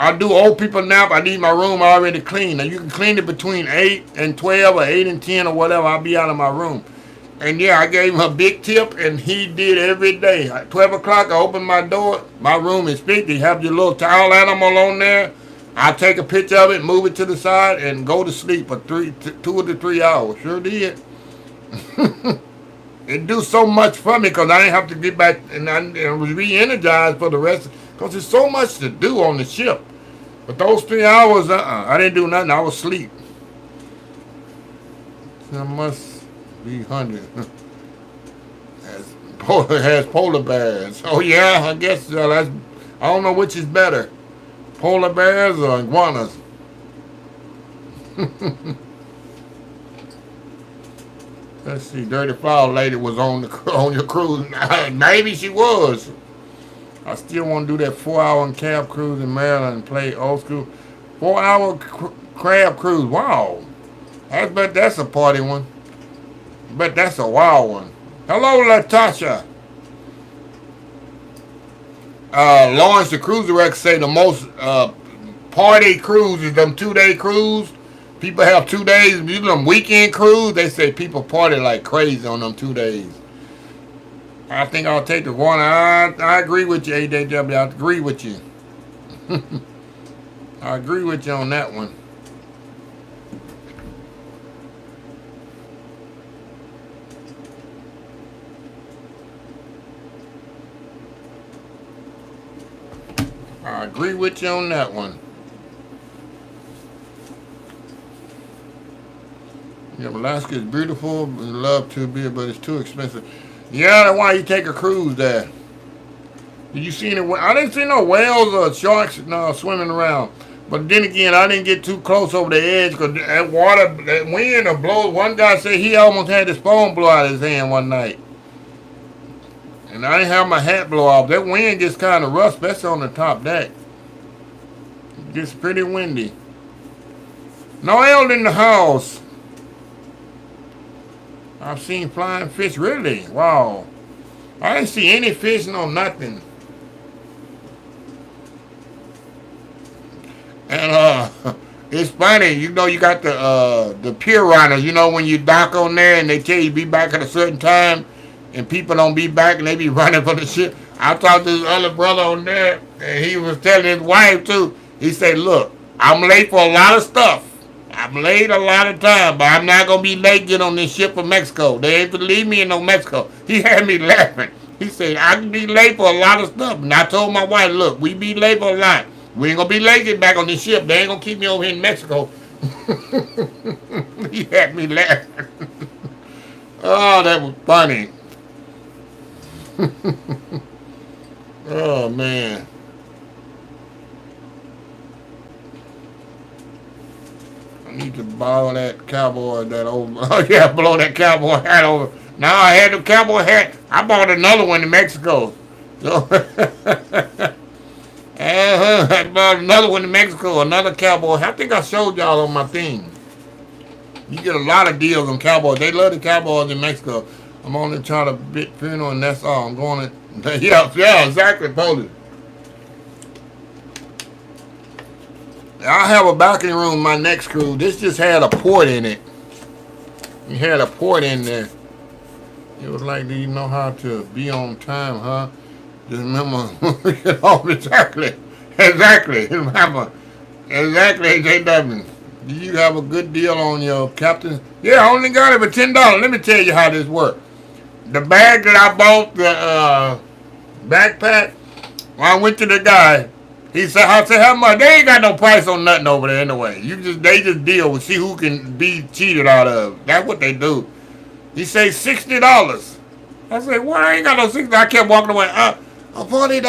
I do old people nap. I need my room already clean. Now you can clean it between 8 and 12 or 8 and 10 or whatever. I'll be out of my room. And yeah, I gave him a big tip, and he did every day. At 12 o'clock, I open my door. My room is big. You have your little towel animal on there. I take a picture of it, move it to the side, and go to sleep for 2 to 3 hours. Sure did. It do so much for me because I didn't have to get back and I was re-energized for the rest because there's so much to do on the ship. But those 3 hours, I didn't do nothing. I was asleep. I must be hungry. Has polar bears. Oh yeah, I guess that's. I don't know which is better, polar bears or iguanas. Let's see. Dirty Flower Lady was on your cruise. Maybe she was. I still want to do that 4-hour cab cruise in Maryland and play old school. 4-hour crab cruise. Wow. I bet that's a party one. But that's a wild one. Hello, Latasha. Lawrence, the cruise director, say the most party cruise is them 2-day cruise. People have 2 days. You know, them weekend cruise. They say people party like crazy on them 2 days. I think I'll take the one. I agree with you, AJW. I agree with you. I agree with you on that one. I agree with you on that one. Yeah, Alaska is beautiful. We love to be, but it's too expensive. Yeah, that's why you take a cruise there. Did you see any? I didn't see no whales or sharks swimming around. But then again, I didn't get too close over the edge because that water, that wind will blow. One guy said he almost had his phone blow out of his hand one night. And I didn't have my hat blow off. That wind gets kind of rough, especially on the top deck. It gets pretty windy. Noel in the house. I've seen flying fish. Really? Wow. I didn't see any fish, no nothing. And it's funny, you know, you got the pier runners, you know, when you dock on there and they tell you be back at a certain time and people don't be back and they be running for the ship. I talked to this other brother on there and he was telling his wife too. He said, look, I'm late for a lot of stuff. I'm late a lot of time, but I'm not going to be late getting on this ship from Mexico. They ain't to leave me in no Mexico. He had me laughing. He said, I can be late for a lot of stuff. And I told my wife, look, we be late for a lot. We ain't going to be late getting back on this ship. They ain't going to keep me over here in Mexico. He had me laughing. Oh, that was funny. Oh, man. I need to borrow that cowboy, that old, oh yeah, blow that cowboy hat over. Now I had the cowboy hat. I bought another one in Mexico. So, I bought another one in Mexico, another cowboy. I think I showed y'all on my thing. You get a lot of deals on cowboys. They love the cowboys in Mexico. I'm only trying to bit funeral and that's all. I'm going to, yeah, exactly, Polish. I have a balcony room my next cruise. This just had a port in it. It had a port in there. It was like, do you know how to be on time, huh? Just remember, you know, exactly. Remember, exactly, JW. Do you have a good deal on your captain? Yeah, I only got it for $10. Let me tell you how this works. The bag that I bought, the backpack, when I went to the guy, he said, I said, how much? They ain't got no price on nothing over there anyway. They just deal with see who can be cheated out of. That's what they do. He said $60. I said, well, I ain't got no $60. I kept walking away. $40.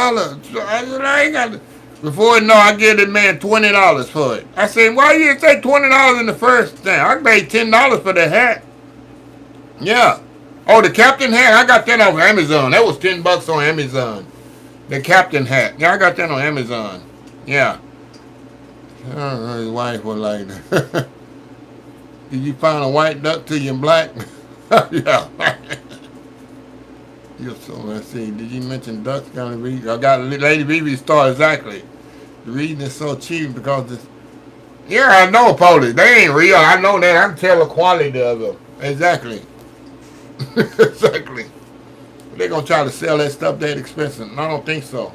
I said, I ain't got. Before you know, I give the man $20 for it. I said, why you didn't say $20 in the first thing? I paid $10 for the hat. Yeah. Oh, the captain hat, I got that off Amazon. That was $10 on Amazon. The captain hat. Yeah, I got that on Amazon. Yeah. His wife was like, did you find a white duck till you're black? Yeah. So let's see. Did you mention ducks gonna be? I got Lady BB star exactly. The reason is so cheap because it's. Yeah, I know police. They ain't real. I know that. I can tell the quality of them. Exactly. Exactly. They're gonna try to sell that stuff that expensive. I don't think so.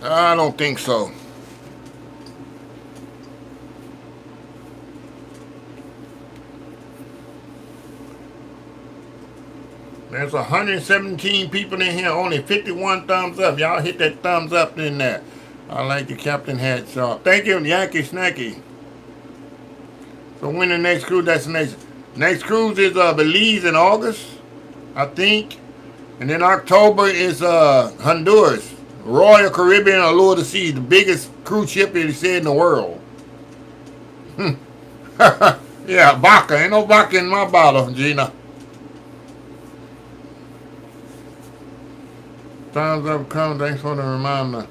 I don't think so. There's 117 people in here, only 51 thumbs up. Y'all hit that thumbs up in there. I like the captain hat, so thank you, Yankee Snacky. So when the next cruise destination? Next cruise is Belize in August, I think. And then October is Honduras. Royal Caribbean Allure to Sea, the biggest cruise ship it said in the world. Yeah, vodka. Ain't no vodka in my bottle, Gina. Thumbs up, come. Thanks for the reminder.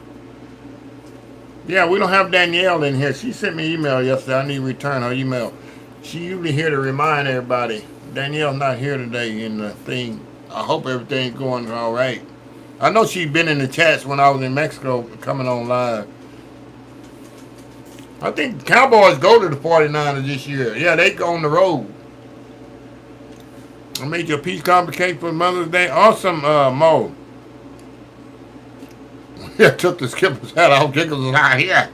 Yeah, we don't have Danielle in here. She sent me an email yesterday. I need to return her email. She usually here to remind everybody. Danielle's not here today in the thing. I hope everything's going all right. I know she's been in the chats when I was in Mexico coming on live. I think Cowboys go to the 49ers this year. Yeah, they go on the road. I made your peace complicated for Mother's Day. Awesome, Mo. Yeah, took the skipper's hat off. Giggles was out here.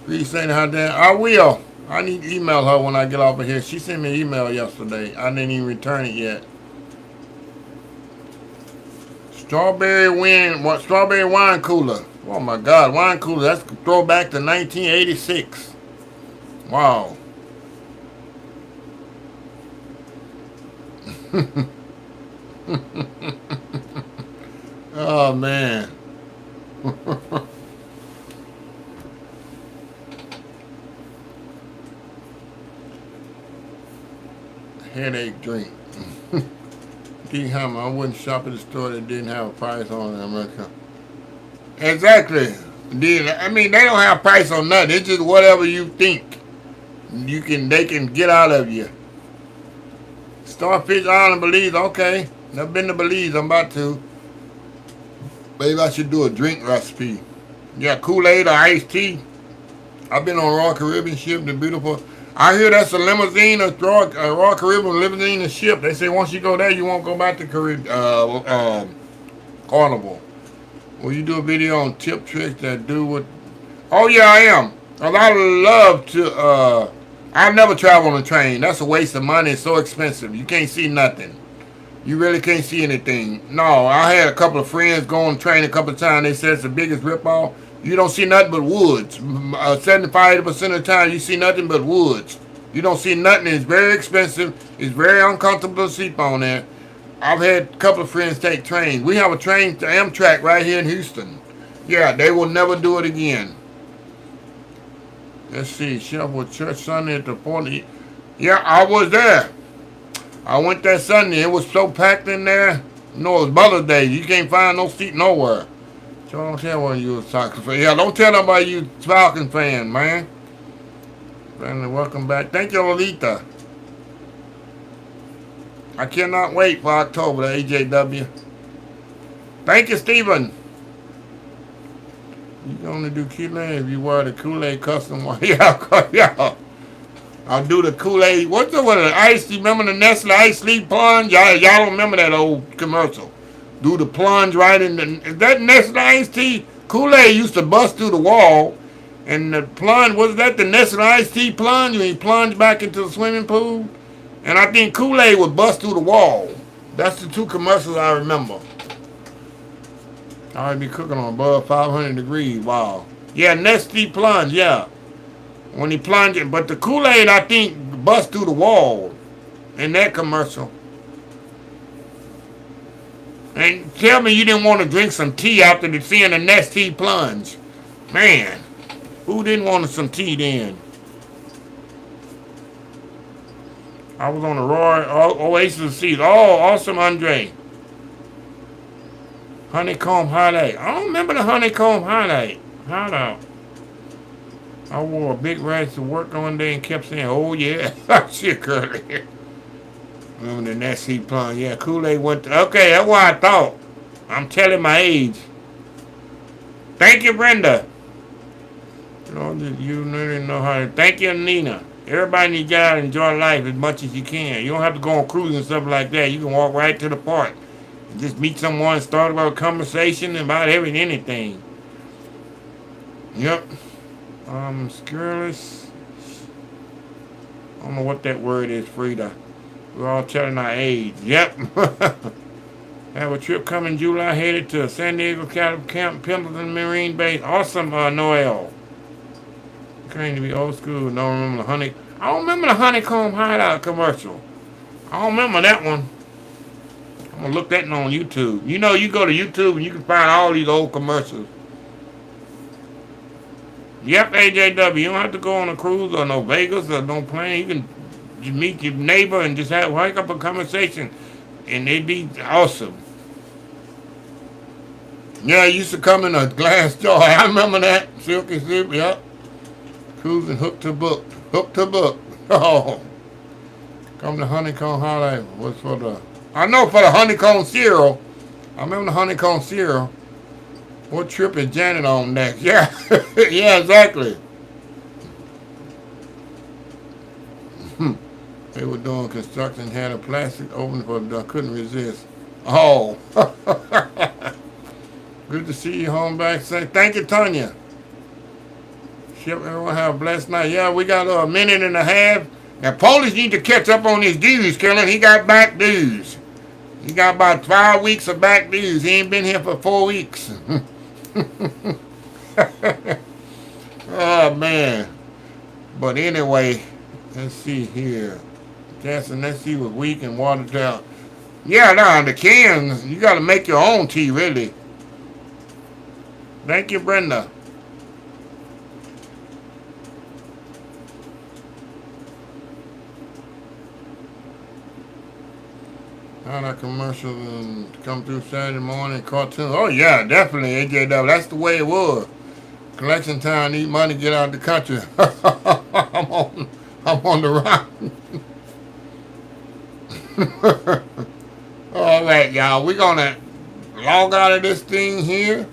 Please say how damn. I will. I need to email her when I get off of here. She sent me an email yesterday. I didn't even return it yet. Strawberry wine cooler. Oh my God, wine cooler. That's a throwback to 1986. Wow. Oh man. Headache drink. D Hammer, I wouldn't shop at a store that didn't have a price on it in America. Exactly. I mean, they don't have a price on nothing. It's just whatever you think they can get out of you. Starfish Island, Belize. Okay, never been to Belize. I'm about to. Maybe I should do a drink recipe. Yeah, Kool-Aid or iced tea. I've been on Royal Caribbean ship. The beautiful. I hear that's a limousine, a Royal Caribbean limousine and ship. They say once you go there, you won't go back to Carnival. Will you do a video on tip tricks that do with? Oh yeah, I am. Cause I love to. I never travel on a train. That's a waste of money. It's so expensive. You can't see nothing. You really can't see anything. No, I had a couple of friends go on train a couple of times. They said it's the biggest ripoff. You don't see nothing but woods. 75% of the time, you see nothing but woods. You don't see nothing. It's very expensive. It's very uncomfortable to sleep on there. I've had a couple of friends take trains. We have a train to Amtrak right here in Houston. Yeah, they will never do it again. Let's see. Chef with church Sunday at the 40. Yeah, I was there. I went that Sunday. It was so packed in there. No, it was Mother's Day. You can't find no seat nowhere. So don't tell what you was Falcon fan. Yeah, don't tell nobody you Falcon fan, man. Family, welcome back. Thank you, Lolita. I cannot wait for October, the AJW. Thank you, Stephen. You can only do Kool-Aid if you wear the Kool-Aid custom one. Yeah. I'll do the Kool-Aid. What's the one? The ice? You remember the Nestle Ice Sleep Plunge? Y'all don't remember that old commercial? Do the plunge right in the. Is that Nestle Ice Tea? Kool-Aid used to bust through the wall, and the plunge was that the Nestle Ice Tea plunge when he plunged back into the swimming pool, and I think Kool-Aid would bust through the wall. That's the two commercials I remember. I would be cooking on above 500 degrees. Wow. Yeah, Nestle plunge. Yeah. When he plunged it, but the Kool-Aid I think bust through the wall in that commercial. And tell me you didn't want to drink some tea after seeing the Nestea plunge. Man, who didn't want some tea then? I was on the Roy Oasis seat. Oh, awesome, Andre. Honeycomb highlight. I don't remember the honeycomb highlight. Hideout. I wore a big rash to work one day and kept saying, oh yeah. Shit, Curly. Remember the Nestea plunge. Yeah, Kool-Aid went to, okay, that's what I thought. I'm telling my age. Thank you, Brenda. You really know how to. Thank you, Nina. Everybody needs to get out and enjoy life as much as you can. You don't have to go on cruise and stuff like that. You can walk right to the park. And just meet someone, start about a conversation about anything. Yep. Scurrilous. I don't know what that word is, Frida. We're all telling our age. Yep. Have a trip coming July, headed to San Diego Camp, Pendleton Marine Base. Awesome, Noel. Trying to be old school. Don't remember the honey. I don't remember the honeycomb hideout commercial. I don't remember that one. I'm gonna look that on YouTube. You know, you go to YouTube and you can find all these old commercials. Yep, AJW. You don't have to go on a cruise or no Vegas or no plane. You can just meet your neighbor and just wake up a conversation, and it'd be awesome. Yeah, I used to come in a glass jar. I remember that. Silky Sip, yep. Cruising hook to book. Hook to book. Oh. Come to honeycomb highlight. What's for the... I know for the honeycomb cereal. I remember the honeycomb cereal. What trip is Janet on next? Yeah. Yeah, exactly. They were doing construction, had a plastic open for the couldn't resist. Oh. Good to see you home back. Say thank you, Tanya. Everyone have a blessed night. Yeah, we got a minute and a half. Now, Polish need to catch up on his dues, Kellen. He got back dues. He got about 5 weeks of back dues. He ain't been here for 4 weeks. Oh, man. But anyway, let's see here. Jackson, let's see was weak and watered down. Yeah, nah, the cans, you got to make your own tea, really. Thank you, Brenda. How that commercial come through Saturday morning, cartoon. Oh yeah, definitely, AJW. That's the way it was. Collection time, need money, get out of the country. I'm on the run. All right, y'all. We're gonna log out of this thing here.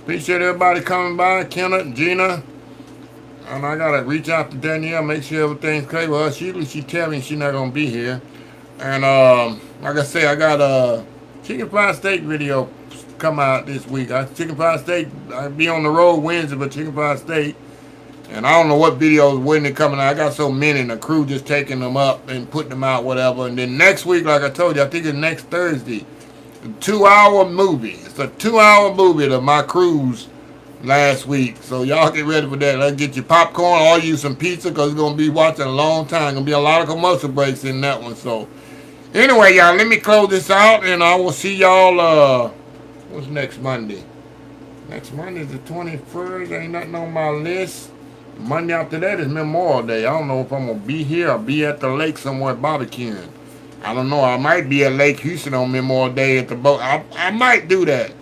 Appreciate everybody coming by, Kenneth, Gina. And I gotta reach out to Danielle, make sure everything's clear with her. Usually she tell me she's not gonna be here. And like I say, I got a chicken fried steak video come out this week. Chicken fried steak, I'll be on the road Wednesday for chicken fried steak. And I don't know what videos when they're coming out. I got so many, and the crew just taking them up and putting them out, whatever. And then next week, like I told you, I think it's next Thursday, a 2-hour movie. It's a 2-hour movie of my cruise last week. So y'all get ready for that. Let's get your popcorn, or you some pizza, because we're going to be watching a long time. Going to be a lot of commercial breaks in that one. So anyway, y'all, let me close this out, and I will see y'all, what's next Monday? Next Monday is the 21st. Ain't nothing on my list. Monday after that is Memorial Day. I don't know if I'm going to be here or be at the lake somewhere barbecuing. I don't know. I might be at Lake Houston on Memorial Day at the boat. I might do that.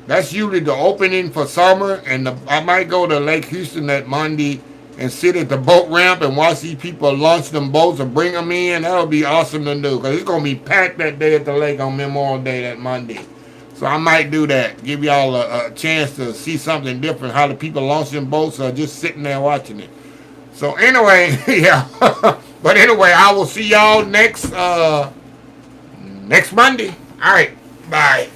That's usually the opening for summer, and I might go to Lake Houston that Monday and sit at the boat ramp and watch these people launch them boats and bring them in. That'll be awesome to do, because it's going to be packed that day at the lake on Memorial Day that Monday. So I might do that. Give y'all a chance to see something different, how the people launch them boats or just sitting there watching it. So anyway, yeah. But anyway, I will see y'all next Monday. All right. Bye.